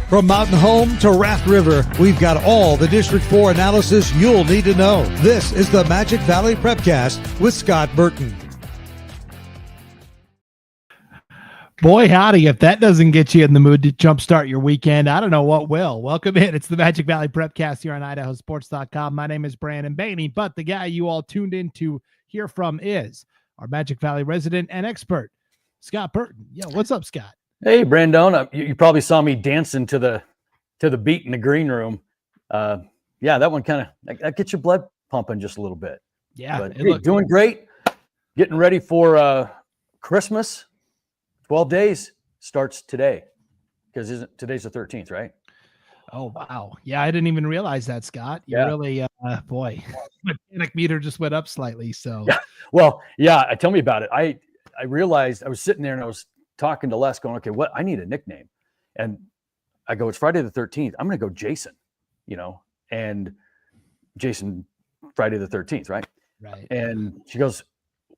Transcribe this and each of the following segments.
From Mountain Home to Raft River, we've got all the District 4 analysis you'll need to know. This is the Magic Valley Prepcast with Scott Burton. Boy, howdy, if that doesn't get you in the mood to jumpstart your weekend, I don't know what will. Welcome in. It's the Magic Valley Prepcast here on IdahoSports.com. My name is Brandon Baney, but the guy you all tuned in to hear from is our Magic Valley resident and expert, Scott Burton. Yo, what's up, Scott? Hey, Brandon. You probably saw me dancing to the beat in the green room. Yeah, that one kind of that gets your blood pumping just a little bit. Yeah, but hey, doing great. Getting ready for Christmas. 12 days starts today, because today's the 13th, right? Oh, wow. Yeah, I didn't even realize that, Scott. You really, boy, my panic meter just went up slightly. So, yeah. Well, yeah, tell me about it. I realized I was sitting there and I was talking to Les going, okay, what? I need a nickname. And I go, it's Friday the 13th. I'm going to go Jason, and Jason, Friday the 13th, right? Right. And she goes,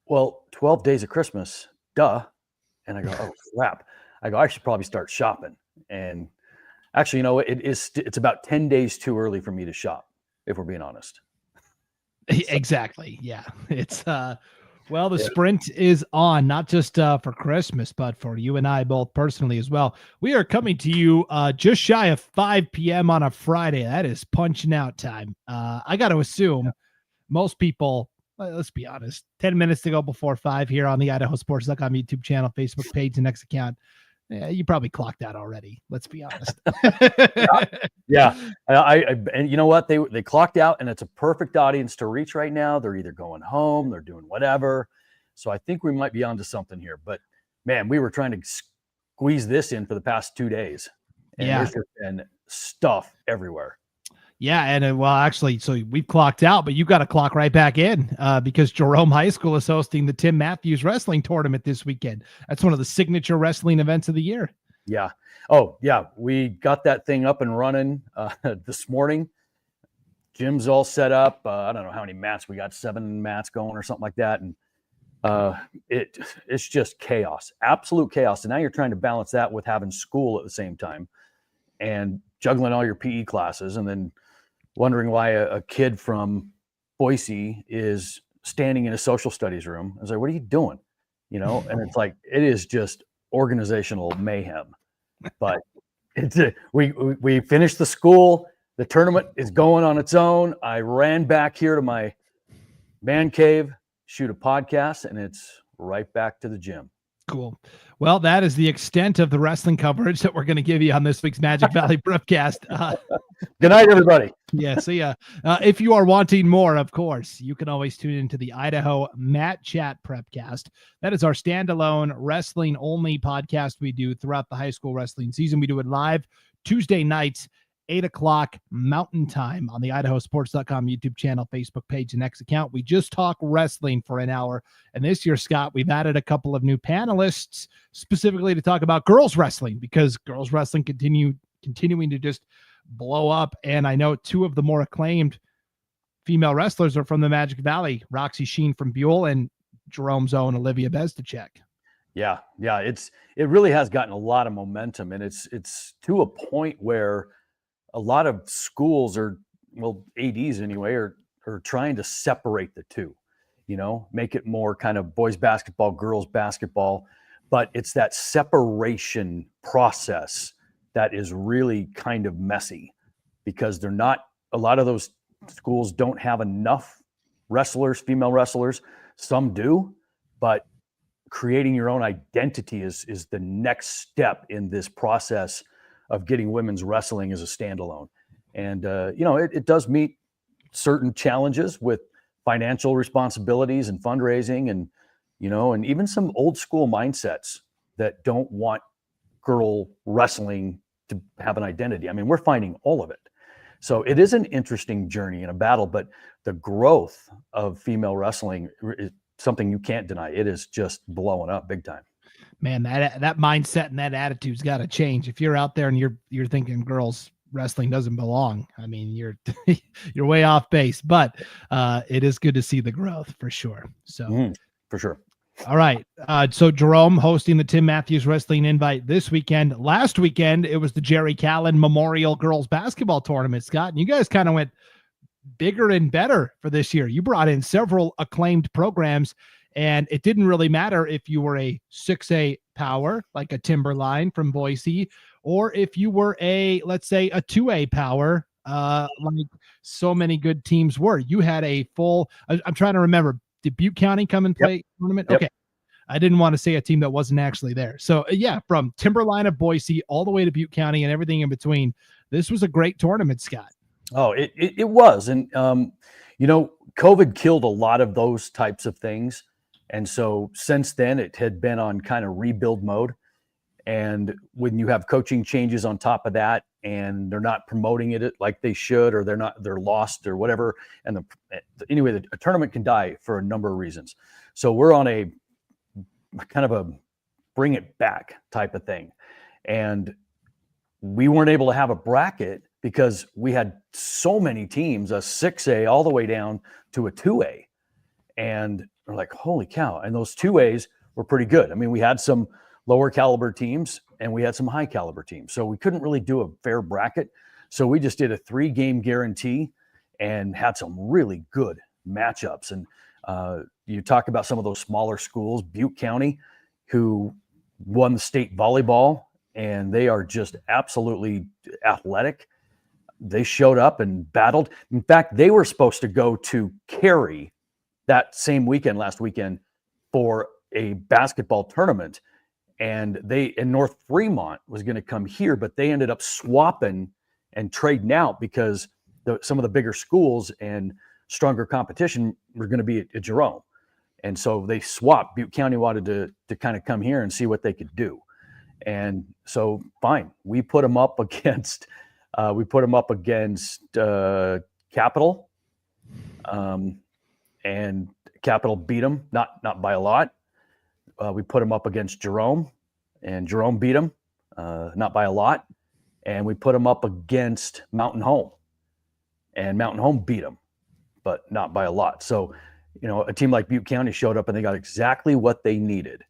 well, 12 days of Christmas, duh. And I go, oh crap. I go, I should probably start shopping. And actually, it's about 10 days too early for me to shop, if we're being honest. Exactly. Yeah. It's well, the sprint is on, not just for Christmas, but for you and I both personally as well. We are coming to you just shy of 5 p.m. on a Friday. That is punching out time. I got to assume most people, let's be honest, 10 minutes to go before 5 here on the IdahoSports.com YouTube channel, Facebook page, and X account. Yeah, you probably clocked out already. Let's be honest. Yeah. And you know what? They clocked out, and it's a perfect audience to reach right now. They're either going home, they're doing whatever. So I think we might be onto something here. But man, we were trying to squeeze this in for the past 2 days, and there's been stuff everywhere. Yeah, and well, actually, so we've clocked out, but you got to clock right back in because Jerome High School is hosting the Tim Matthews Wrestling Tournament this weekend. That's one of the signature wrestling events of the year. Yeah. Oh, yeah. We got that thing up and running this morning. Gym's all set up. I don't know how many mats we got, 7 mats going or something like that, and it's just chaos, absolute chaos. And now you're trying to balance that with having school at the same time and juggling all your PE classes, and then wondering why a kid from Boise is standing in a social studies room. I was like, what are you doing? And it's like, it is just organizational mayhem. But we finished the school. The tournament is going on its own. I ran back here to my man cave, shoot a podcast, and it's right back to the gym. Cool. Well, that is the extent of the wrestling coverage that we're going to give you on this week's Magic Valley Prepcast. Good night, everybody. Yeah, see ya. If you are wanting more, of course, you can always tune into the Idaho Mat Chat Prepcast. That is our standalone wrestling-only podcast we do throughout the high school wrestling season. We do it live Tuesday nights, 8 o'clock Mountain Time on the IdahoSports.com YouTube channel, Facebook page, and X account. We just talk wrestling for an hour. And this year, Scott, we've added a couple of new panelists specifically to talk about girls wrestling, because girls wrestling continuing to just blow up. And I know 2 of the more acclaimed female wrestlers are from the Magic Valley, Roxy Sheen from Buell and Jerome's own Olivia Bezdacek. Yeah. It really has gotten a lot of momentum, and it's to a point where a lot of schools ADs anyway, are trying to separate the two, make it more kind of boys basketball, girls basketball. But it's that separation process that is really kind of messy, because a lot of those schools don't have enough wrestlers, female wrestlers. Some do, but creating your own identity is the next step in this process of getting women's wrestling as a standalone. And, it does meet certain challenges with financial responsibilities and fundraising and even some old school mindsets that don't want girl wrestling to have an identity. I mean, we're finding all of it. So it is an interesting journey and a battle, but the growth of female wrestling is something you can't deny. It is just blowing up big time. Man, that mindset and that attitude's got to change. If you're out there and you're thinking girls wrestling doesn't belong, I mean, you're way off base, but it is good to see the growth for sure. So for sure. All right. So Jerome hosting the Tim Matthews Wrestling Invite this weekend. Last weekend, it was the Jerry Callen Memorial Girls Basketball Tournament, Scott. And you guys kind of went bigger and better for this year. You brought in several acclaimed programs, and it didn't really matter if you were a 6A power, like a Timberline from Boise, or if you were let's say, a 2A power, like so many good teams were. You had a full, I'm trying to remember, did Butte County come and play tournament? Yep. Okay. I didn't want to say a team that wasn't actually there. So yeah, from Timberline of Boise all the way to Butte County and everything in between, this was a great tournament, Scott. Oh, it was. And, COVID killed a lot of those types of things. And so since then it had been on kind of rebuild mode. And when you have coaching changes on top of that, and they're not promoting it like they should, or they're lost or whatever. And anyway, a tournament can die for a number of reasons. So we're on a kind of a bring it back type of thing. And we weren't able to have a bracket because we had so many teams, a 6A all the way down to a 2A. And we're like, holy cow. And those 2As were pretty good. I mean, we had some lower caliber teams and we had some high caliber teams. So we couldn't really do a fair bracket. So we just did a 3-game guarantee and had some really good matchups. And you talk about some of those smaller schools, Butte County, who won the state volleyball, and they are just absolutely athletic. They showed up and battled. In fact, they were supposed to go to Cary that same weekend, last weekend, for a basketball tournament. And North Fremont was going to come here, but they ended up swapping and trading out because some of the bigger schools and stronger competition were going to be at Jerome. And so they swapped. Butte County wanted to kind of come here and see what they could do. And so fine, we put them up against Capital, and Capital beat them, not by a lot. We put them up against Jerome, and Jerome beat them, not by a lot. And we put them up against Mountain Home, and Mountain Home beat them, but not by a lot. So, a team like Butte County showed up and they got exactly what they needed,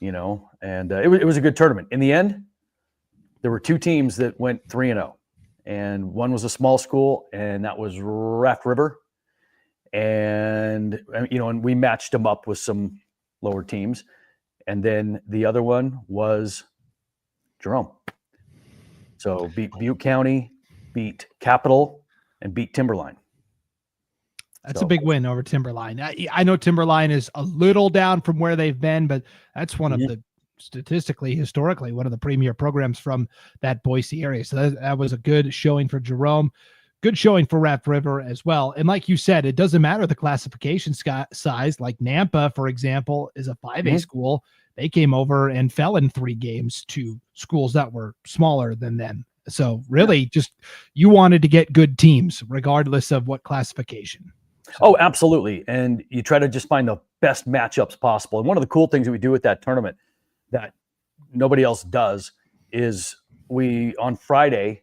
and it was a good tournament. In the end, there were 2 teams that went 3-0, and one was a small school, and that was Raft River. And, and we matched them up with some lower teams. And then the other one was Jerome. So beat Butte County, beat Capital, and beat Timberline. That's a big win over Timberline. I know Timberline is a little down from where they've been, but that's one of the historically, one of the premier programs from that Boise area. So that was a good showing for Jerome. Good showing for Raft River as well. And like you said, it doesn't matter the classification size. Like Nampa, for example, is a 5A school. They came over and fell in 3 games to schools that were smaller than them. So really just you wanted to get good teams regardless of what classification. So. Oh, absolutely. And you try to just find the best matchups possible. And one of the cool things that we do with that tournament that nobody else does is on Friday,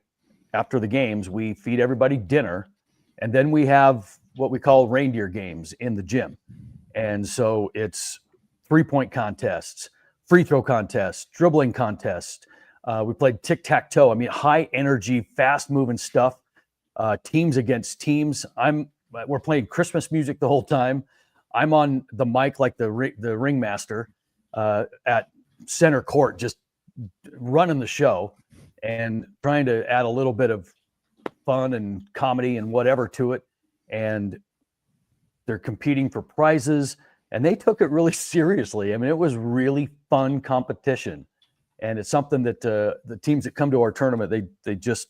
after the games, we feed everybody dinner, and then we have what we call reindeer games in the gym. And so it's 3-point contests, free throw contests, dribbling contests. We played tic-tac-toe. I mean, high energy, fast moving stuff, teams against teams. We're playing Christmas music the whole time. I'm on the mic like the ringmaster at center court, just running the show and trying to add a little bit of fun and comedy and whatever to it. And they're competing for prizes, and they took it really seriously. I mean, it was really fun competition. And it's something that the teams that come to our tournament, they just,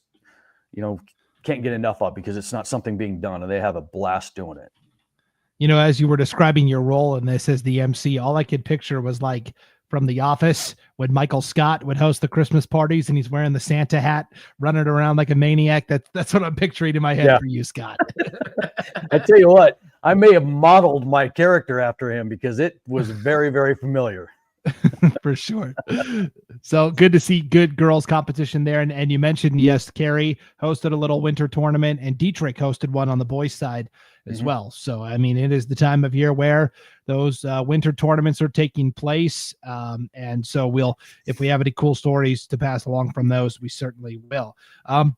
can't get enough of, because it's not something being done, and they have a blast doing it. As you were describing your role in this as the MC, all I could picture was like from The Office when Michael Scott would host the Christmas parties and he's wearing the Santa hat, running around like a maniac. That's what I'm picturing in my head for you, Scott. I tell you what, I may have modeled my character after him because it was very, very familiar. For sure. So good to see good girls competition there. And you mentioned, yes, Cary hosted a little winter tournament and Dietrich hosted one on the boys side as well. So, I mean, it is the time of year where those winter tournaments are taking place. And so if we have any cool stories to pass along from those, we certainly will.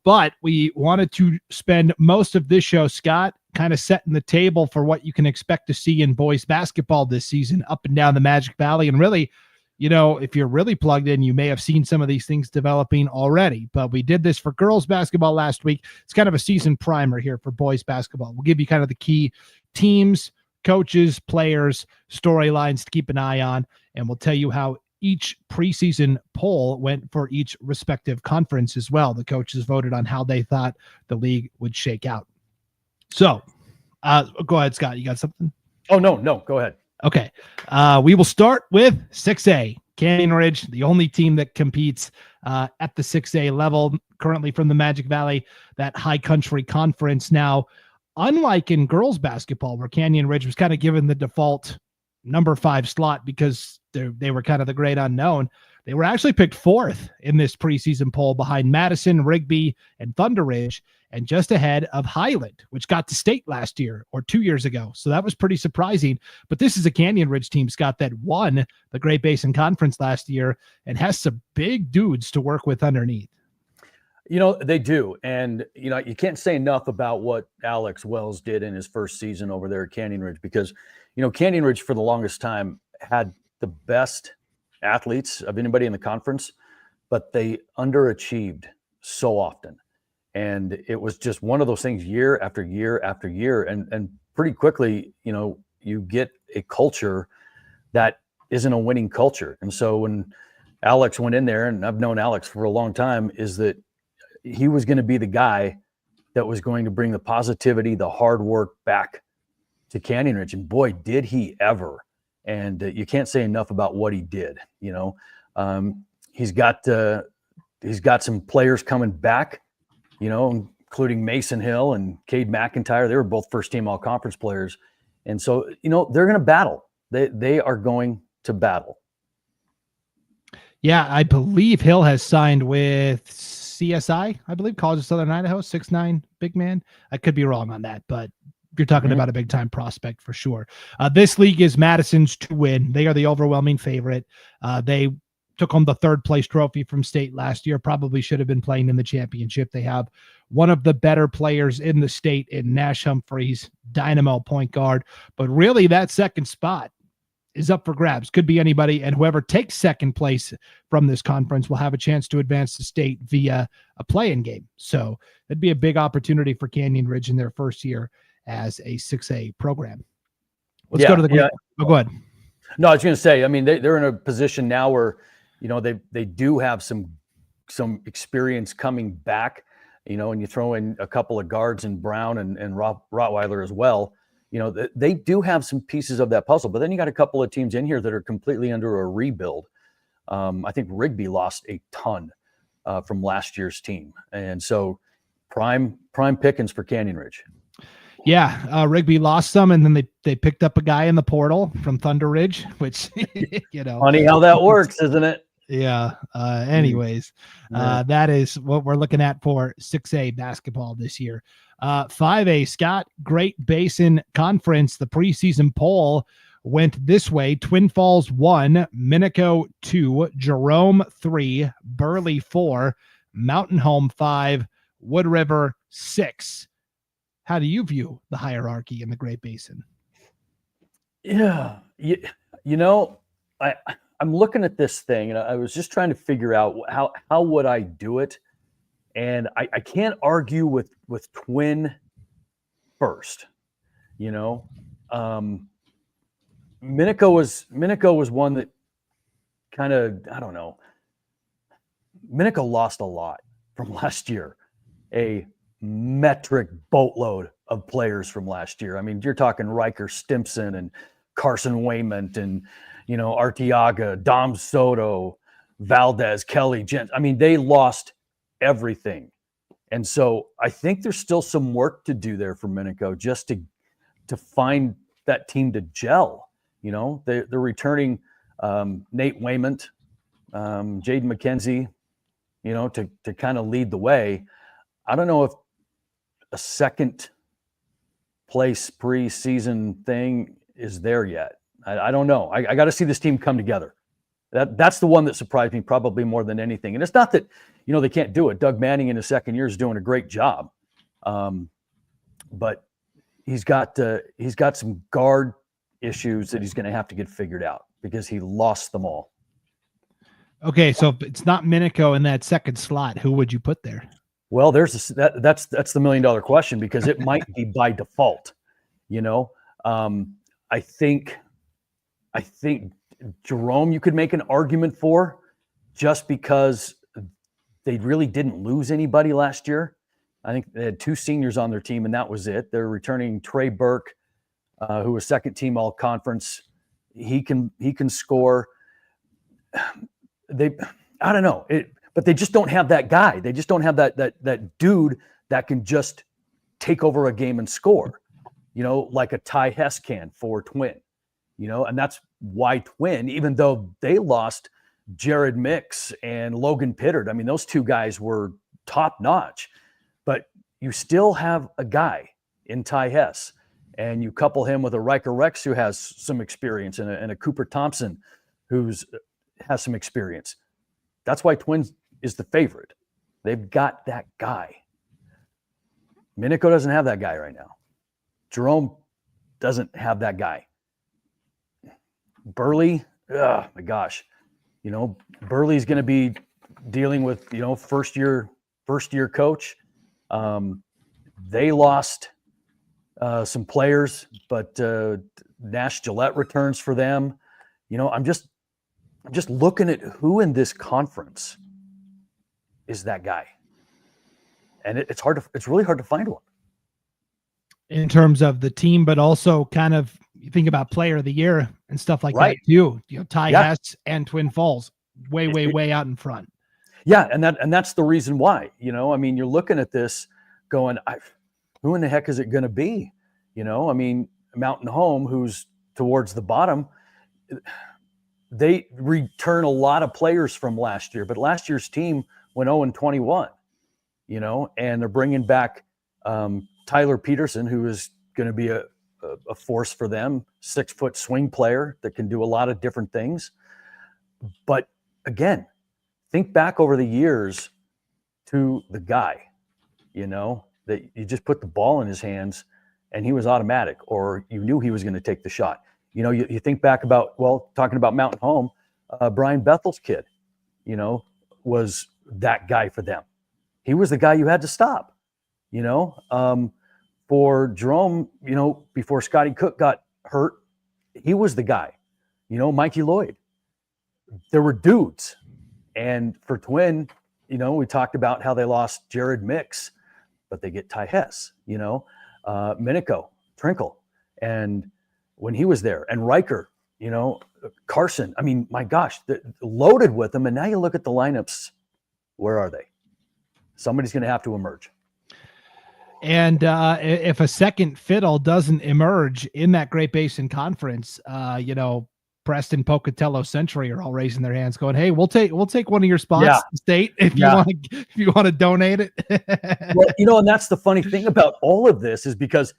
But we wanted to spend most of this show, Scott, kind of setting the table for what you can expect to see in boys basketball this season up and down the Magic Valley. And really, if you're really plugged in, you may have seen some of these things developing already, but we did this for girls basketball last week. It's kind of a season primer here for boys basketball. We'll give you kind of the key teams, coaches, players, storylines to keep an eye on, and we'll tell you how each preseason poll went for each respective conference as well. The coaches voted on how they thought the league would shake out. So go ahead, Scott. You got something? Oh, no, go ahead. Okay. We will start with 6A. Canyon Ridge, the only team that competes at the 6A level currently from the Magic Valley, that high country conference. Now, unlike in girls basketball, where Canyon Ridge was kind of given the default number 5 slot because they were kind of the great unknown, they were actually picked 4th in this preseason poll behind Madison, Rigby, and Thunder Ridge, and just ahead of Highland, which got to state last year or 2 years ago. So that was pretty surprising. But this is a Canyon Ridge team, Scott, that won the Great Basin Conference last year and has some big dudes to work with underneath. They do. And, you can't say enough about what Alex Wells did in his first season over there at Canyon Ridge, because, Canyon Ridge for the longest time had the best athletes of anybody in the conference, but they underachieved so often. And it was just one of those things year after year after year. And pretty quickly, you get a culture that isn't a winning culture. And so when Alex went in there, and I've known Alex for a long time, is that he was going to be the guy that was going to bring the positivity, the hard work back to Canyon Ridge. And boy, did he ever. And you can't say enough about what he did. He's got some players coming back, including Mason Hill and Cade McIntyre. They were both first-team all-conference players. And so, they're going to battle. They are going to battle. Yeah, I believe Hill has signed with CSI, I believe, College of Southern Idaho, 6'9", big man. I could be wrong on that, but you're talking about a big-time prospect for sure. This league is Madison's to win. They are the overwhelming favorite. They took home the 3rd-place trophy from state last year, probably should have been playing in the championship. They have one of the better players in the state in Nash Humphreys, dynamo point guard. But really, that second spot is up for grabs. Could be anybody, and whoever takes second place from this conference will have a chance to advance to state via a play-in game. So it'd be a big opportunity for Canyon Ridge in their first year as a 6A program. Let's go to the go ahead. No, I was going to say, I mean, they're in a position now where, they do have some experience coming back, and you throw in a couple of guards in Brown and Rottweiler as well. They do have some pieces of that puzzle, but then you got a couple of teams in here that are completely under a rebuild. I think Rigby lost a ton from last year's team. And so prime pickings for Canyon Ridge. Yeah, Rigby lost some, and then they picked up a guy in the portal from Thunder Ridge, which, Funny how that works, isn't it? Yeah. Anyways, that is what we're looking at for 6A basketball this year. 5A, Scott, Great Basin Conference, the preseason poll went this way: Twin Falls 1, Minico 2, Jerome 3, Burley 4, Mountain Home 5, Wood River 6. How do you view the hierarchy in the Great Basin? Yeah, I'm looking at this thing, and I was just trying to figure out how would I do it, and I can't argue with Twin first. Minico was one that kind of, I don't know. Minico lost a lot from last year. A metric boatload of players from last year. I mean, you're talking Riker Stimpson and Carson Waymont and, Arteaga, Dom Soto, Valdez, Kelly, Jens. I mean, they lost everything. And so I think there's still some work to do there for Minico just to find that team to gel. They're returning Nate Waymont, Jaden McKenzie, to kind of lead the way. I don't know if a second place preseason thing is there yet. I don't know. I got to see this team come together. That's the one that surprised me probably more than anything. And it's not that, they can't do it. Doug Manning in his second year is doing a great job. But he's got some guard issues that he's going to have to get figured out because he lost them all. Okay, so if it's not Minico in that second slot, who would you put there? Well, that's the $1 million question, because it might be by default. I think Jerome you could make an argument for, just because they really didn't lose anybody last year. I think they had 2 seniors on their team, and that was it. They're returning Trey Burke, who was second team all conference. He can score. I don't know, but they just don't have that guy. They just don't have that dude that can just take over a game and score, like a Ty Hess can for Twin, and that's why Twin, even though they lost Jared Mix and Logan Pittard, I mean, those 2 guys were top notch, but you still have a guy in Ty Hess, and you couple him with a Riker Rex who has some experience, and a Cooper Thompson has some experience. That's why Twins is the favorite. They've got that guy. Minico doesn't have that guy right now. Jerome doesn't have that guy. Burley, oh my gosh. Burley's going to be dealing with, first year coach. They lost some players, but Nash Gillette returns for them. I'm just looking at who in this conference is that guy. And it's really hard to find one. In terms of the team, but also kind of you think about player of the year and stuff like that too. Ty Hess and Twin Falls way out in front. Yeah, and that's the reason why. You're looking at this going, who in the heck is it going to be? Mountain Home, who's towards the bottom, they return a lot of players from last year, but last year's team went 0-21, and they're bringing back Tyler Peterson, who is going to be a force for them, 6-foot swing player that can do a lot of different things. But again, think back over the years to the guy, that you just put the ball in his hands and he was automatic, or you knew he was going to take the shot. You think back about, talking about Mountain Home, Brian Bethel's kid, was that guy for them. He was the guy you had to stop, for Jerome, before Scotty Cook got hurt, he was the guy, Mikey Lloyd. There were dudes. And for Twin, we talked about how they lost Jared Mix, but they get Ty Hess, Minico, Trinkle. And when he was there, and Riker, Carson, I mean, my gosh, loaded with them. And now you look at the lineups, where are they? Somebody's going to have to emerge. And if a second fiddle doesn't emerge in that Great Basin Conference, Preston, Pocatello, Century are all raising their hands, going, "Hey, we'll take one of your spots, State, if you want to donate it." Well, and that's the funny thing about all of this, is because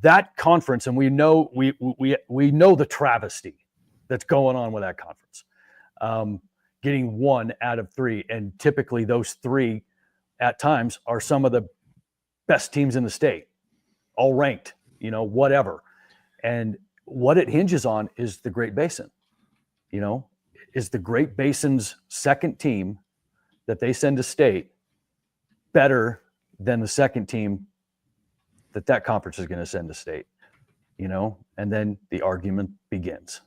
that conference, and we know the travesty that's going on with that conference, getting 1 out of 3, and typically those 3 at times are some of the best teams in the state, all ranked, whatever. And what it hinges on is the Great Basin, is the Great Basin's second team that they send to state better than the second team that conference is going to send to state, and then the argument begins.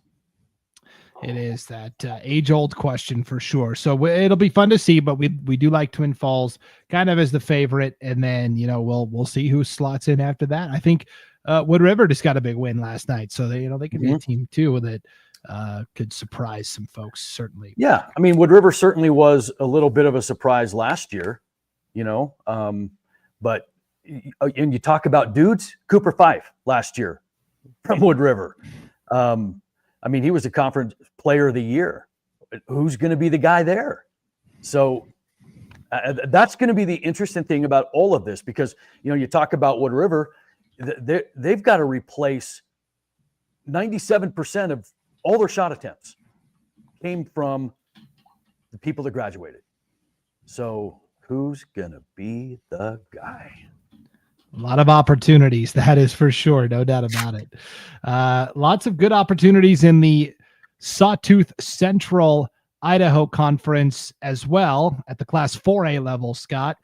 It is that age-old question for sure. So it'll be fun to see, but we do like Twin Falls kind of as the favorite, and then we'll see who slots in after that. I think Wood River just got a big win last night, so they could be a team too that could surprise some folks, certainly. Yeah, I mean, Wood River certainly was a little bit of a surprise last year, but and you talk about dudes, Cooper Fife last year from Wood River. I mean, he was a conference player of the year. Who's going to be the guy there? So that's going to be the interesting thing about all of this, because, you talk about Wood River, they've got to replace 97% of all their shot attempts came from the people that graduated. So who's going to be the guy? A lot of opportunities, that is for sure. No doubt about it. Lots of good opportunities in the Sawtooth Central Idaho Conference as well at the Class 4A level, Scott.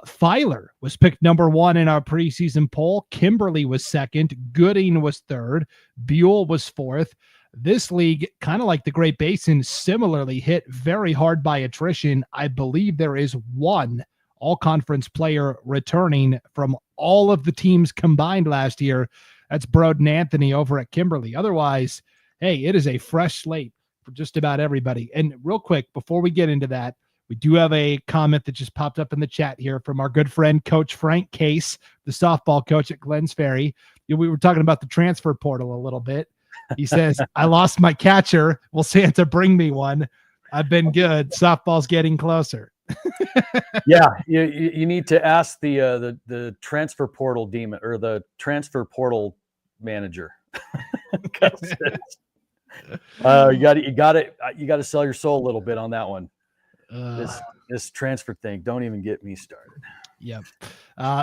Filer was picked number 1 in our preseason poll. Kimberly was second. Gooding was third. Buell was fourth. This league, kind of like the Great Basin, similarly hit very hard by attrition. I believe there is one all-conference player returning from all of the teams combined last year. That's Burton Anthony over at Kimberly. Otherwise, hey, it is a fresh slate for just about everybody. And real quick, before we get into that, we do have a comment that just popped up in the chat here from our good friend, Coach Frank Case, the softball coach at Glens Ferry. We were talking about the transfer portal a little bit. He says, I lost my catcher. Will Santa bring me one? I've been good. Softball's getting closer. Yeah, you need to ask the transfer portal demon or the transfer portal manager. You got to sell your soul a little bit on that one. This transfer thing, don't even get me started. Yep.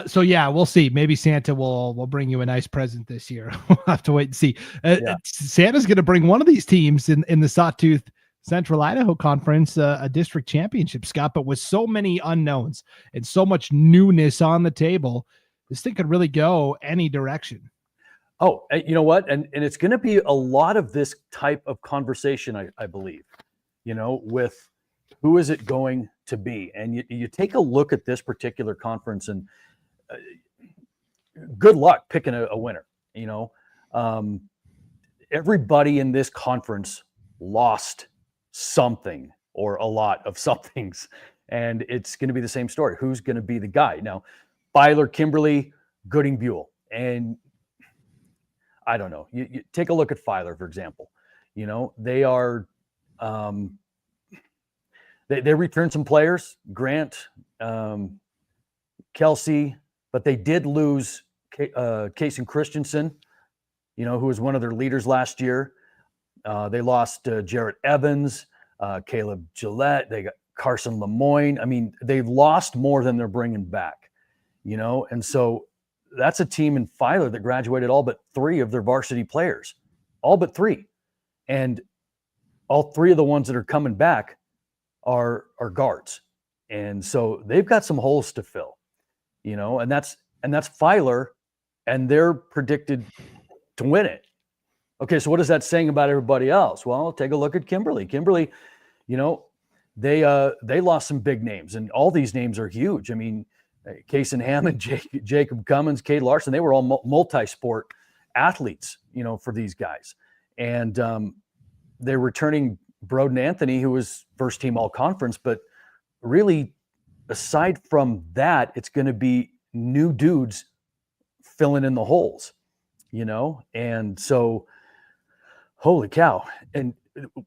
So yeah, we'll see. Maybe Santa will bring you a nice present this year. We'll have to wait and see. Santa's going to bring one of these teams in the Sawtooth Central Idaho Conference a district championship, Scott. But with so many unknowns and so much newness on the table, this thing could really go any direction. Oh, you know what? And it's going to be a lot of this type of conversation, I believe, with who is it going to be? And you take a look at this particular conference and good luck picking a winner. Everybody in this conference lost something or a lot of somethings, and it's going to be the same story. Who's going to be the guy? Now, Filer, Kimberly, Gooding, Buell. And I don't know. You take a look at Filer, for example. They are they returned some players, Grant, Kelsey, but they did lose Casey Christensen, who was one of their leaders last year. They lost Jarrett Evans, Caleb Gillette. They got Carson Lemoyne. I mean, they've lost more than they're bringing back, and so that's a team in Filer that graduated all but 3 of their varsity players, all but 3. And all 3 of the ones that are coming back are guards. And so they've got some holes to fill, and that's Filer, and they're predicted to win it. Okay, so what is that saying about everybody else? Well, take a look at Kimberly. Kimberly, they lost some big names, and all these names are huge. I mean, Kason Hammond, Jacob Cummins, Cade Larson, they were all multi-sport athletes, for these guys. And they're returning Burton Anthony, who was first team all conference, but really aside from that, it's going to be new dudes filling in the holes, and so holy cow. And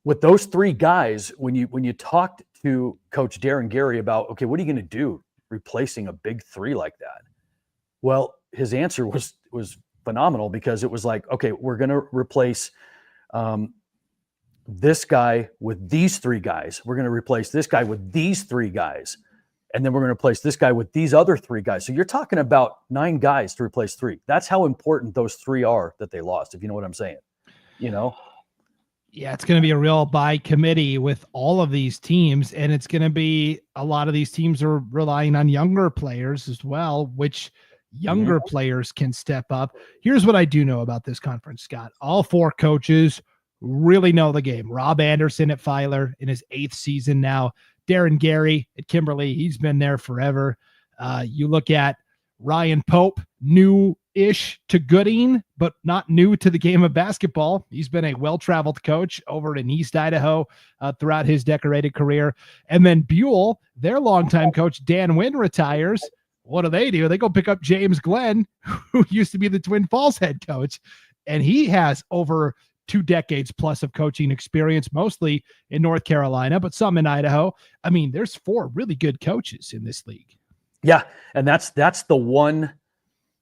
with those 3 guys, when you talked to Coach Darren Gary about, okay, what are you going to do replacing a big 3 like that? Well, his answer was phenomenal, because it was like, okay, we're going to replace this guy with these 3 guys. We're going to replace this guy with these 3 guys. And then we're going to replace this guy with these other 3 guys. So you're talking about 9 guys to replace 3. That's how important those 3 are that they lost, if you know what I'm saying. Yeah, it's going to be a real by committee with all of these teams. And it's going to be a lot of these teams are relying on younger players as well, which younger players can step up. Here's what I do know about this conference, Scott. All 4 coaches really know the game. Rob Anderson at Filer in his 8th season now. Darren Gary at Kimberly, he's been there forever. You look at Ryan Pope, new-ish to Gooding, but not new to the game of basketball. He's been a well-traveled coach over in East Idaho throughout his decorated career. And then Buell, their longtime coach, Dan Wynn, retires. What do? They go pick up James Glenn, who used to be the Twin Falls head coach, and he has over 2 decades plus of coaching experience, mostly in North Carolina, but some in Idaho. I mean, there's 4 really good coaches in this league. Yeah, and that's the one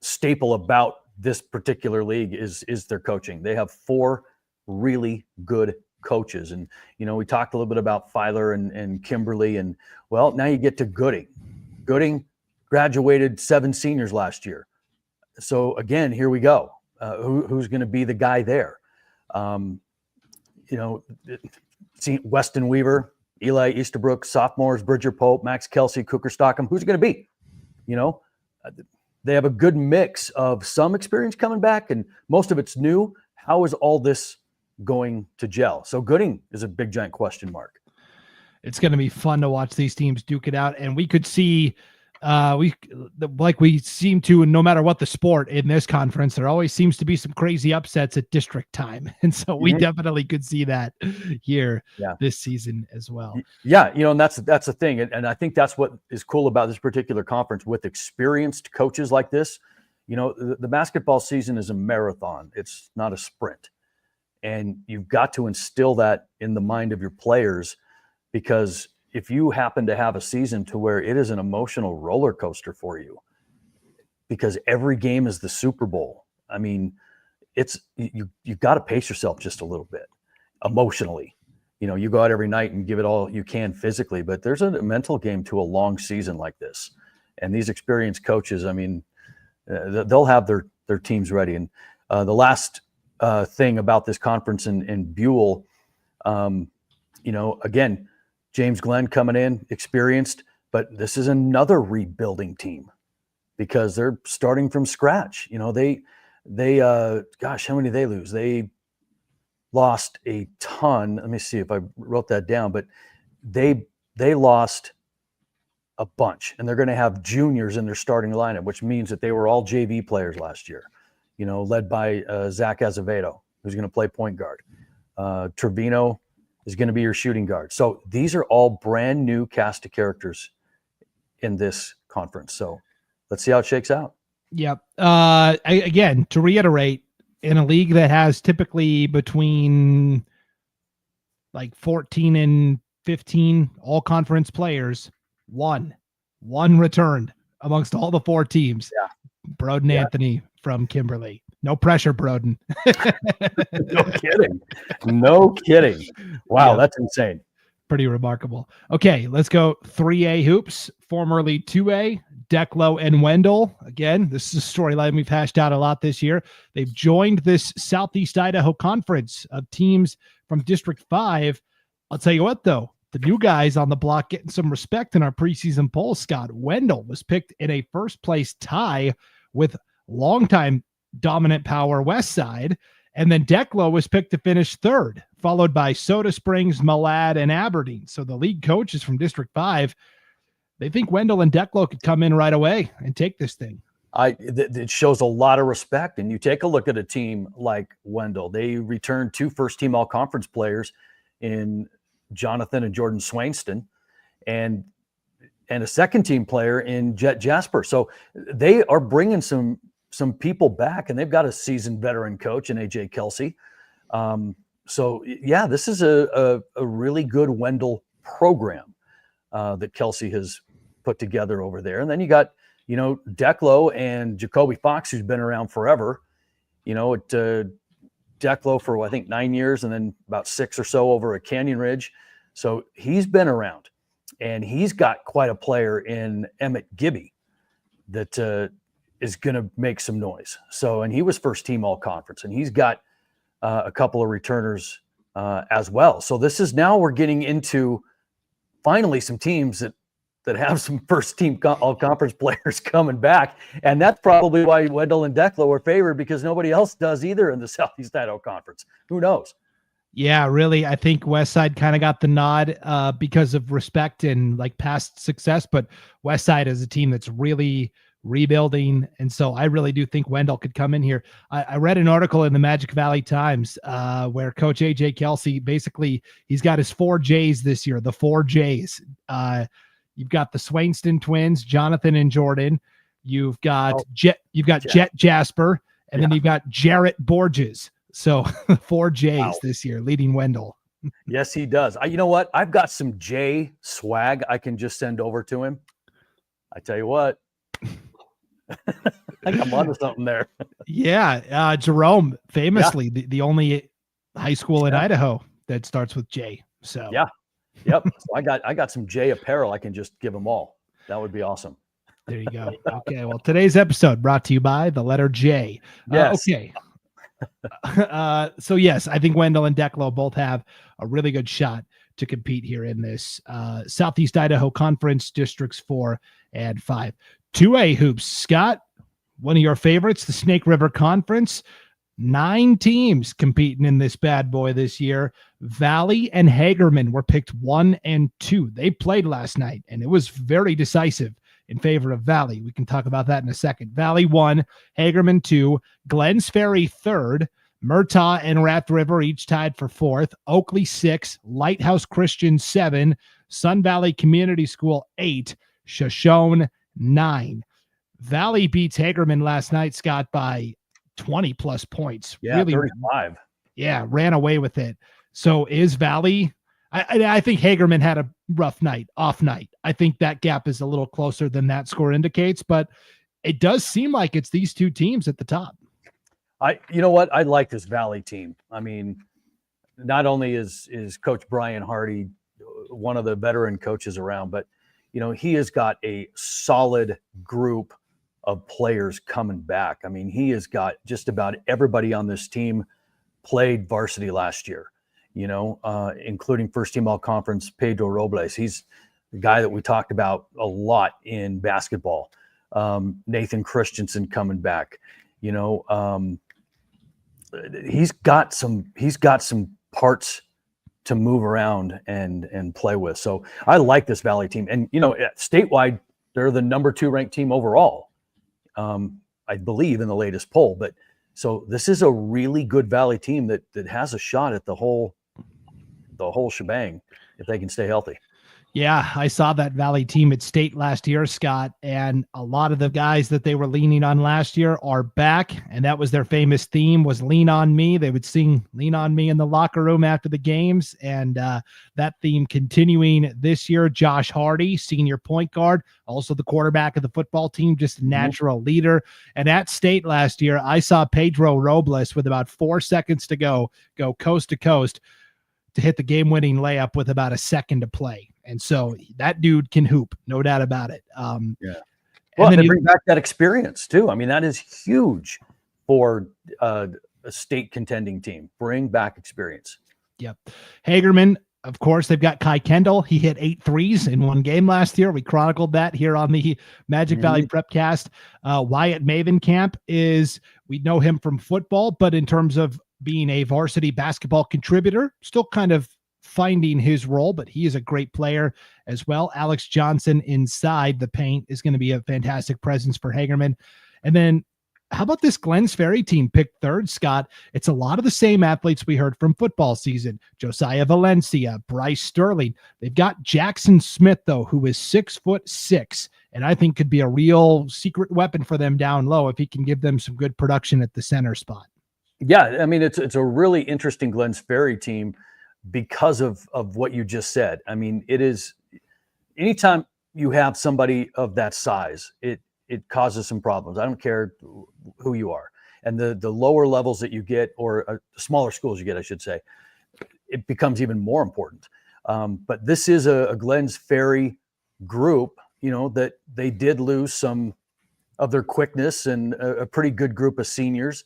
staple about this particular league is their coaching. They have 4 really good coaches. And, we talked a little bit about Filer and Kimberly, and well, now you get to Gooding. Gooding graduated 7 seniors last year. So again, here we go. Who's going to be the guy there? Weston Weaver, Eli Easterbrook, sophomores, Bridger Pope, Max Kelsey, Cooker Stockham. Who's it going to be? They have a good mix of some experience coming back, and most of it's new. How is all this going to gel? So Gooding is a big, giant question mark. It's going to be fun to watch these teams duke it out, and we could see we seem to, no matter what the sport in this conference, there always seems to be some crazy upsets at district time. And so we definitely could see that here this season as well. Yeah. And that's the thing. And I think that's what is cool about this particular conference with experienced coaches like this. The basketball season is a marathon. It's not a sprint. And you've got to instill that in the mind of your players, because if you happen to have a season to where it is an emotional roller coaster for you, because every game is the Super Bowl, I mean, you've got to pace yourself just a little bit emotionally. You go out every night and give it all you can physically, but there's a mental game to a long season like this. And these experienced coaches, I mean, they'll have their teams ready. And the last thing about this conference in Buell, again, James Glenn coming in, experienced, but this is another rebuilding team because they're starting from scratch. They gosh, how many did they lose? They lost a ton. Let me see if I wrote that down, but they lost a bunch, and they're going to have juniors in their starting lineup, which means that they were all JV players last year, led by Zach Azevedo, who's going to play point guard. Trevino is going to be your shooting guard. So these are all brand new cast of characters in this conference. So let's see how it shakes out. Yep. Again, to reiterate, in a league that has typically between like 14 and 15 all conference players, one returned amongst all the 4 teams. Yeah. Broden Anthony from Kimberly. No pressure, Broden. No kidding. Wow, that's insane. Pretty remarkable. Okay, let's go 3A hoops, formerly 2A, Declo and Wendell. Again, this is a storyline we've hashed out a lot this year. They've joined this Southeast Idaho Conference of teams from District 5. I'll tell you what, though, the new guys on the block getting some respect in our preseason poll. Scott, Wendell was picked in a first-place tie with longtime dominant power West Side, and then Declo was picked to finish 3rd, followed by Soda Springs, Malad, and Aberdeen. So the league coaches from District 5, they think Wendell and Declo could come in right away and take this thing. It shows a lot of respect. And you take a look at a team like Wendell. They returned 2 first-team all-conference players in Jonathan and Jordan Swainston, and a second-team player in Jet Jasper. So they are bringing some people back, and they've got a seasoned veteran coach in AJ Kelsey. So yeah, this is a really good Wendell program that Kelsey has put together over there. And then you got, Declo and Jacoby Fox, who's been around forever, at Declo for, I think, 9 years, and then about 6 or so over at Canyon Ridge. So he's been around, and he's got quite a player in Emmett Gibby that is going to make some noise. So, and he was first team all conference, and he's got a couple of returners as well. So this is, now we're getting into finally some teams that have some first team all conference players coming back. And that's probably why Wendell and Declo are favored, because nobody else does either in the Southeast Idaho Conference. Who knows? Yeah, really. I think Westside kind of got the nod because of respect and like past success, but Westside is a team that's really rebuilding. And so I really do think Wendell could come in here. I read an article in the Magic Valley Times where Coach AJ Kelsey, basically he's got his 4 J's this year, the 4 J's. You've got the Swainston twins, Jonathan and Jordan. You've got Jet Jasper, and then you've got Jarrett Borges. So 4 J's this year, leading Wendell. Yes, he does. You know what? I've got some J swag I can just send over to him. I tell you what. I think I'm onto something there. Yeah. Jerome, famously, the only high school in Yeah. Idaho that starts with J. So Yeah. Yep. So I got some J apparel. I can just give them all. That would be awesome. there you go. Okay. Well, today's episode brought to you by the letter J. Yes. Okay. So yes, I think Wendell and Declo both have a really good shot to compete here in this Southeast Idaho Conference Districts 4 and 5. 2A hoops. Scott, one of your favorites, the Snake River Conference. 9 teams competing in this bad boy this year. Valley and Hagerman were picked 1 and 2. They played last night, and it was very decisive in favor of Valley. We can talk about that in a second. Valley 1, Hagerman 2, Glens Ferry 3rd, Murtaugh and Raft River each tied for 4th, Oakley 6, Lighthouse Christian 7, Sun Valley Community School 8, Shoshone 9. Valley beats Hagerman last night, Scott, by 20 plus points. Yeah, really 35. Yeah, ran away with it. So is Valley, I think Hagerman had a rough night, off night. I think that gap is a little closer than that score indicates, but it does seem like it's these two teams at the top. You know what? I like this Valley team. I mean, not only is Coach Brian Hardy one of the veteran coaches around, but he has got a solid group of players coming back. I mean, he has got just about everybody on this team played varsity last year, including first team all conference Pedro Robles. He's the guy that we talked about a lot in basketball. Nathan Christensen coming back, he's got some parts to move around and play with. So I like this Valley team. And, statewide, they're the number 2 ranked team overall, I believe, in the latest poll. But so this is a really good Valley team that has a shot at the whole shebang if they can stay healthy. Yeah, I saw that Valley team at state last year, Scott, and a lot of the guys that they were leaning on last year are back, and that was their famous theme, was lean on me. They would sing lean on me in the locker room after the games, and that theme continuing this year. Josh Hardy, senior point guard, also the quarterback of the football team, just a natural leader. And at state last year, I saw Pedro Robles with about 4 seconds to go coast to coast to hit the game-winning layup with about a second to play. And so that dude can hoop, no doubt about it. Yeah. Well, and they bring back that experience too. I mean, that is huge for a state contending team. Bring back experience. Yep. Hagerman, of course, they've got Kai Kendall. He hit 8 threes in one game last year. We chronicled that here on the Magic Valley Prepcast. Wyatt Mavenkamp we know him from football, but in terms of being a varsity basketball contributor, still kind of finding his role, but he is a great player as well. Alex Johnson inside the paint is going to be a fantastic presence for Hagerman. And then how about this Glens Ferry team picked 3rd, Scott? It's a lot of the same athletes we heard from football season. Josiah Valencia, Bryce Sterling. They've got Jackson Smith, though, who is 6'6", and I think could be a real secret weapon for them down low if he can give them some good production at the center spot. Yeah, I mean, it's a really interesting Glens Ferry team because of what you just said. I mean, it is, anytime you have somebody of that size, it causes some problems. I don't care who you are. And the lower levels that you get, or smaller schools you get, I should say, it becomes even more important. But this is a Glens Ferry group, that they did lose some of their quickness and a pretty good group of seniors,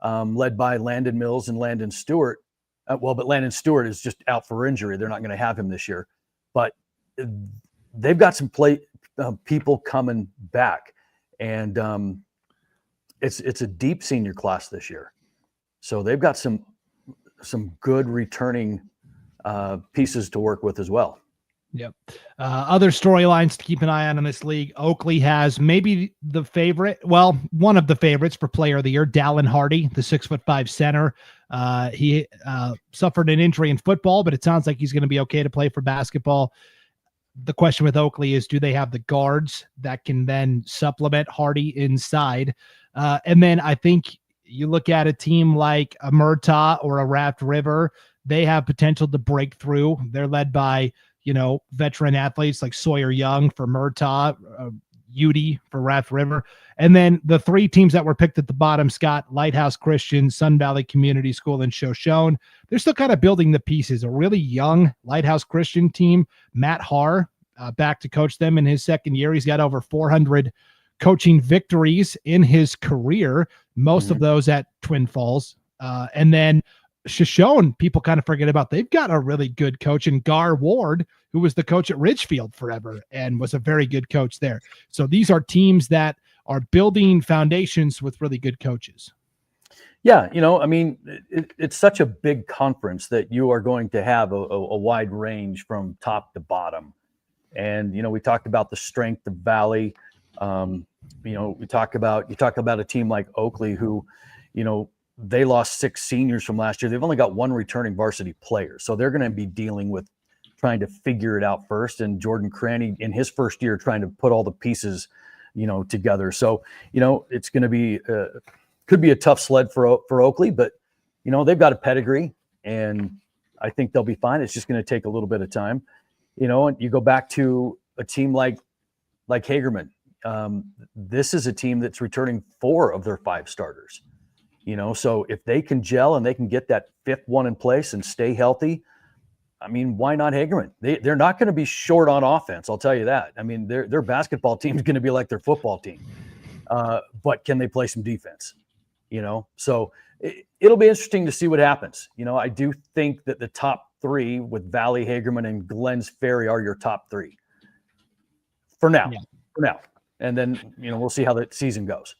led by Landon Mills and Landon Stewart. But Landon Stewart is just out for injury. They're not going to have him this year. But they've got some people coming back, and it's a deep senior class this year. So they've got some good returning pieces to work with as well. Yep. Other storylines to keep an eye on in this league. Oakley has maybe the favorite, one of the favorites for player of the year, Dallin Hardy, the 6'5" center. He suffered an injury in football, but it sounds like he's going to be okay to play for basketball. The question with Oakley is, do they have the guards that can then supplement Hardy inside? And then I think you look at a team like a Murtaugh or a Raft River, they have potential to break through. They're led by, veteran athletes like Sawyer Young for Murtaugh, UD for Rath River. And then the three teams that were picked at the bottom, Scott, Lighthouse Christian, Sun Valley Community School, and Shoshone. They're still kind of building the pieces. A really young Lighthouse Christian team, Matt Haar, back to coach them in his second year. He's got over 400 coaching victories in his career, most of those at Twin Falls. And then Shoshone, people kind of forget about. They've got a really good coach in Gar Ward, who was the coach at Ridgefield forever and was a very good coach there. So these are teams that are building foundations with really good coaches. Yeah, I mean, it's such a big conference that you are going to have a wide range from top to bottom. And, we talked about the strength of Valley. You talk about a team like Oakley who, they lost 6 seniors from last year. They've only got 1 returning varsity player. So they're going to be dealing with trying to figure it out first. And Jordan Cranny in his first year trying to put all the pieces, together. So, it's going to be, could be a tough sled for Oakley, but, they've got a pedigree and I think they'll be fine. It's just going to take a little bit of time, and you go back to a team like Hagerman. This is a team that's returning 4 of their 5 starters. So if they can gel and they can get that 5th one in place and stay healthy, I mean, why not Hagerman? They're not going to be short on offense. I'll tell you that. I mean, their basketball team is going to be like their football team. But can they play some defense? So it'll be interesting to see what happens. I do think that the top 3 with Valley, Hagerman, and Glens Ferry are your top 3 for now. Yeah. For now. And then, we'll see how the season goes.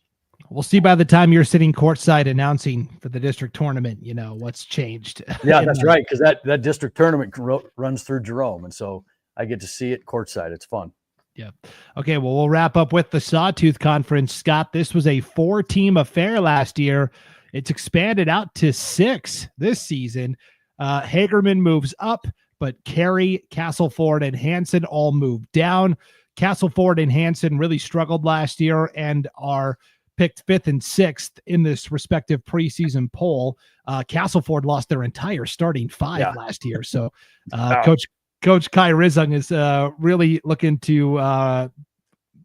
We'll see by the time you're sitting courtside announcing for the district tournament, what's changed. Yeah, that's right. Because that district tournament runs through Jerome. And so I get to see it courtside. It's fun. Yeah. Okay. Well, we'll wrap up with the Sawtooth Conference. Scott, this was a 4-team affair last year. It's expanded out to 6 this season. Hagerman moves up, but Cary, Castleford, and Hanson all moved down. Castleford and Hanson really struggled last year and are picked 5th and 6th in this respective preseason poll. Castleford lost their entire starting 5 last year. So Coach Kai Rizung is really looking to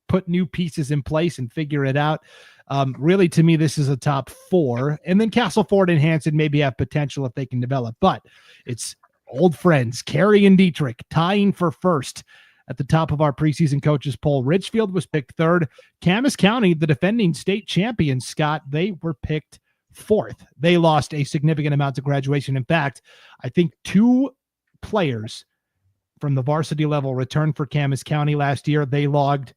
put new pieces in place and figure it out. Really, to me, this is a top 4. And then Castleford and Hanson maybe have potential if they can develop. But it's old friends, Cary and Dietrich, tying for 1st. At the top of our preseason coaches poll. Ridgefield was picked 3rd. Camas County, the defending state champions, Scott, they were picked 4th. They lost a significant amount of graduation. In fact, I think 2 players from the varsity level returned for Camas County last year. They logged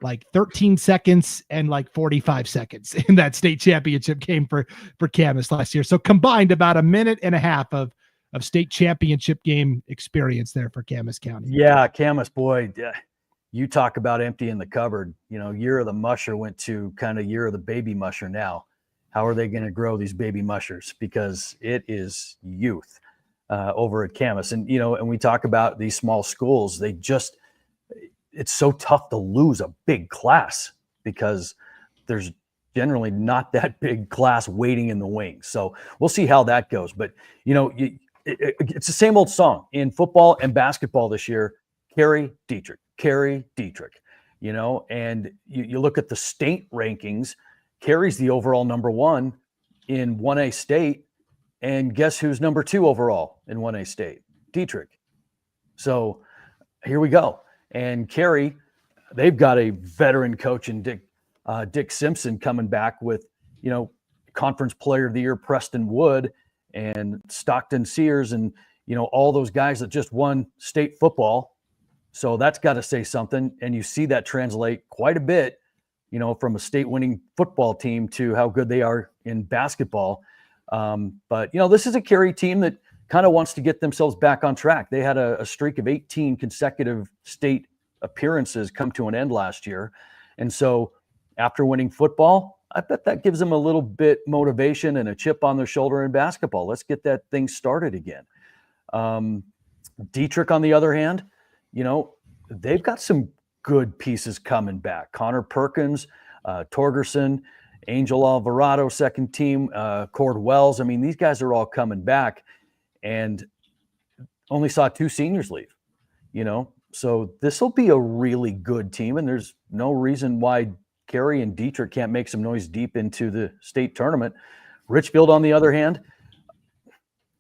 like 13 seconds and like 45 seconds in that state championship game for Camas last year. So combined about a minute and a half of state championship game experience there for Camas County. Yeah, Camas, boy, you talk about empty in the cupboard. Year of the musher went to kind of year of the baby musher now. How are they going to grow these baby mushers? Because it is youth over at Camas. And, and we talk about these small schools, it's so tough to lose a big class because there's generally not that big class waiting in the wings. So we'll see how that goes. But, it's the same old song in football and basketball this year. Cary Dietrich, and you look at the state rankings. Cary's the overall number 1 in 1A state. And guess who's number 2 overall in 1A state? Dietrich. So here we go. And Cary, they've got a veteran coach in Dick Simpson coming back with, conference player of the year, Preston Wood, and Stockton Sears, and all those guys that just won state football. So that's got to say something. And you see that translate quite a bit, from a state winning football team to how good they are in basketball. But this is a Cary team that kind of wants to get themselves back on track. They had a streak of 18 consecutive state appearances come to an end last year. And so after winning football, I bet that gives them a little bit motivation and a chip on their shoulder in basketball. Let's get that thing started again. Dietrich, on the other hand, they've got some good pieces coming back. Connor Perkins, Torgerson, Angel Alvarado, second team, Cord Wells. I mean, these guys are all coming back and only saw 2 seniors leave. So this will be a really good team, and there's no reason why Carey and Dietrich can't make some noise deep into the state tournament. Richfield, on the other hand,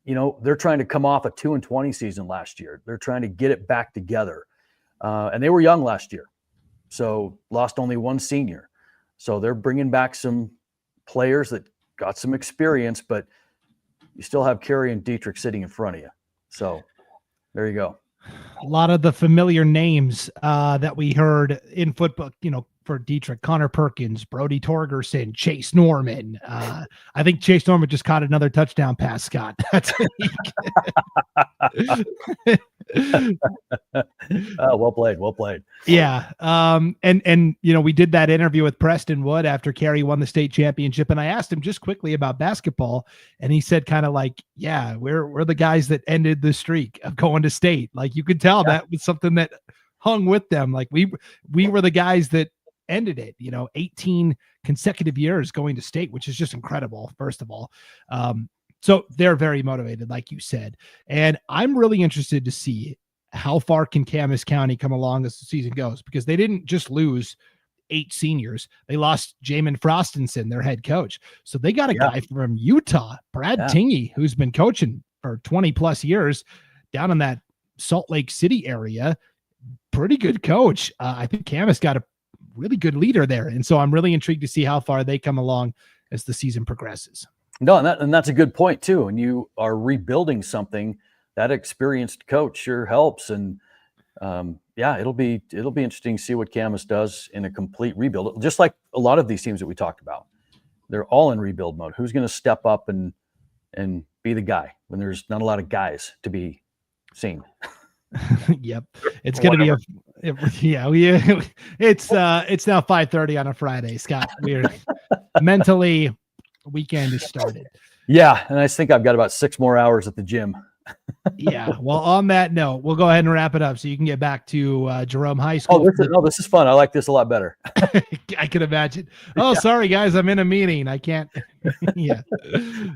they're trying to come off a 2-20 season last year. They're trying to get it back together. And they were young last year, so lost only one senior. So they're bringing back some players that got some experience, but you still have Carey and Dietrich sitting in front of you. So there you go. A lot of the familiar names that we heard in football, for Dietrich: Connor Perkins, Brody Torgerson, Chase Norman. I think Chase Norman just caught another touchdown pass, Scott. That's well played. Yeah. And we did that interview with Preston Wood after Carey won the state championship, and I asked him just quickly about basketball, and he said kind of like, yeah, we're the guys that ended the streak of going to state. Like, you could tell that was something that hung with them. Like, we were the guys that ended it, 18 consecutive years going to state, which is just incredible, first of all. So they're very motivated, like you said. And I'm really interested to see how far can Camas County come along as the season goes, because they didn't just lose 8 seniors. They lost Jamin Frostenson, their head coach. So they got a guy from Utah, Brad Tingey, who's been coaching for 20 plus years down in that Salt Lake City area. Pretty good coach. I think Camas got a really good leader there. And so I'm really intrigued to see how far they come along as the season progresses. No, and that's a good point too. And you are rebuilding something, that experienced coach sure helps. And it'll be interesting to see what Camas does in a complete rebuild. Just like a lot of these teams that we talked about, they're all in rebuild mode. Who's going to step up and be the guy when there's not a lot of guys to be seen? Yep. It's going to be it's now 5:30 on a Friday, Scott. We're mentally, weekend is started. Yeah. And I think I've got about 6 more hours at the gym. Yeah. Well, on that note, we'll go ahead and wrap it up so you can get back to Jerome High School. This is fun. I like this a lot better. I can imagine. Oh, sorry guys, I'm in a meeting. I can't. Yeah.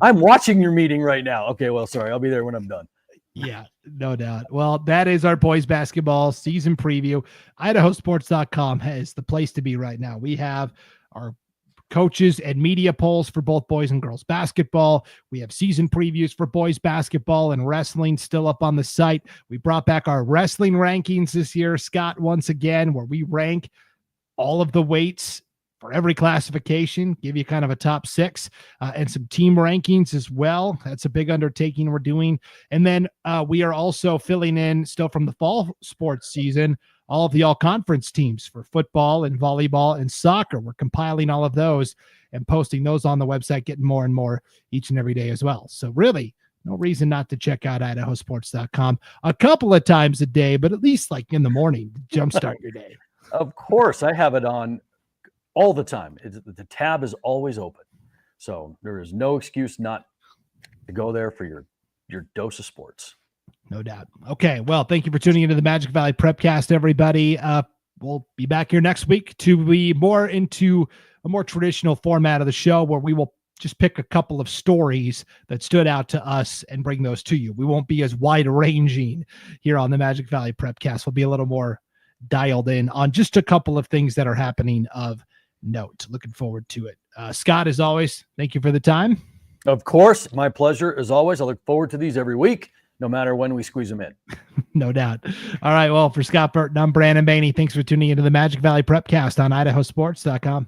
I'm watching your meeting right now. Okay. Well, sorry. I'll be there when I'm done. Yeah, no doubt. Well, that is our boys basketball season preview. IdahoSports.com is the place to be right now. We have our coaches and media polls for both boys and girls basketball. We have season previews for boys basketball and wrestling still up on the site. We brought back our wrestling rankings this year, Scott, once again, where we rank all of the weights for every classification, give you kind of a top 6 and some team rankings as well. That's a big undertaking we're doing. And then we are also filling in still from the fall sports season, all of the all-conference teams for football and volleyball and soccer. We're compiling all of those and posting those on the website, getting more and more each and every day as well. So really, no reason not to check out IdahoSports.com a couple of times a day, but at least like in the morning to jumpstart your day. Of course, I have it on all the time. The tab is always open. So there is no excuse not to go there for your dose of sports. No doubt. Okay. Well, thank you for tuning into the Magic Valley Prepcast, everybody. We'll be back here next week to be more into a more traditional format of the show where we will just pick a couple of stories that stood out to us and bring those to you. We won't be as wide ranging here on the Magic Valley Prepcast. We'll be a little more dialed in on just a couple of things that are happening of note. Looking forward to it. Scott, as always, thank you for the time. Of course, my pleasure as always. I look forward to these every week, no matter when we squeeze them in. No doubt. All right. Well, for Scott Burton, I'm Brandon Baney. Thanks for tuning into the Magic Valley Prepcast on IdahoSports.com.